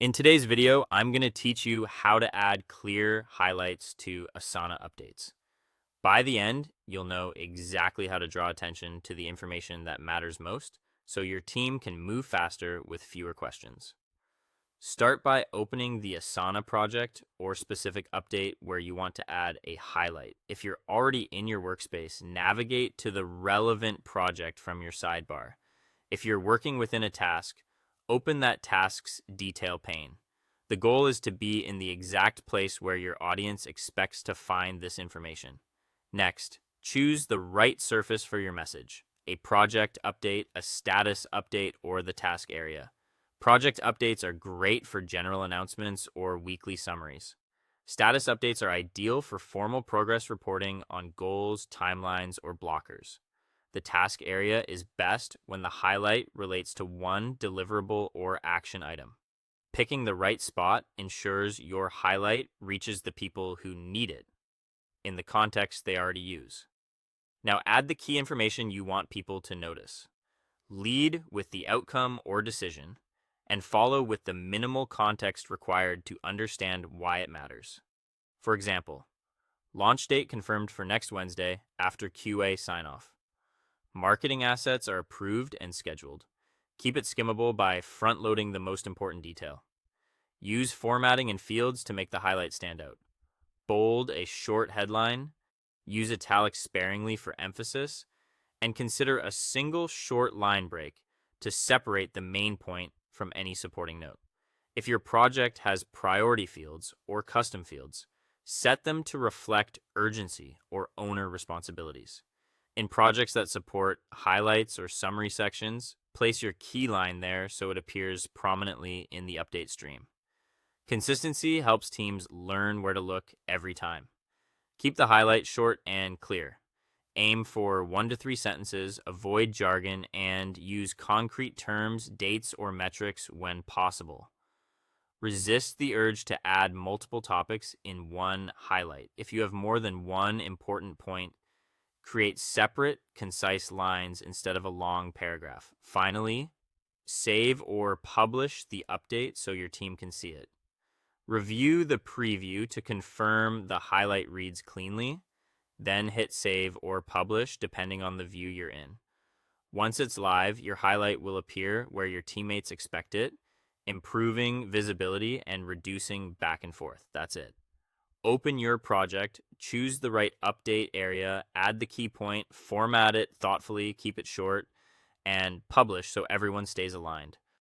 In today's video, I'm going to teach you how to add clear highlights to Asana updates. By the end, you'll know exactly how to draw attention to the information that matters most so your team can move faster with fewer questions. Start by opening the Asana project or specific update where you want to add a highlight. If you're already in your workspace, navigate to the relevant project from your sidebar. If you're working within a task, open that task's detail pane. The goal is to be in the exact place where your audience expects to find this information. Next, choose the right surface for your message: a project update, a status update, or the task area. Project updates are great for general announcements or weekly summaries. Status updates are ideal for formal progress reporting on goals, timelines, or blockers. The task area is best when the highlight relates to one deliverable or action item. Picking the right spot ensures your highlight reaches the people who need it in the context they already use. Now add the key information you want people to notice. Lead with the outcome or decision, and follow with the minimal context required to understand why it matters. For example, launch date confirmed for next Wednesday after QA sign-off. Marketing assets are approved and scheduled. Keep it skimmable by front-loading the most important detail. Use formatting and fields to make the highlight stand out. Bold a short headline, use italics sparingly for emphasis, and consider a single short line break to separate the main point from any supporting note. If your project has priority fields or custom fields, set them to reflect urgency or owner responsibilities. In projects that support highlights or summary sections, place your key line there so it appears prominently in the update stream. Consistency helps teams learn where to look every time. Keep the highlight short and clear. Aim for 1 to 3 sentences, avoid jargon, and use concrete terms, dates, or metrics when possible. Resist the urge to add multiple topics in one highlight. If you have more than one important point, create separate, concise lines instead of a long paragraph. Finally, save or publish the update so your team can see it. Review the preview to confirm the highlight reads cleanly, then hit save or publish depending on the view you're in. Once it's live, your highlight will appear where your teammates expect it, improving visibility and reducing back and forth. That's it. Open your project, choose the right update area, add the key point, format it thoughtfully, keep it short, and publish so everyone stays aligned.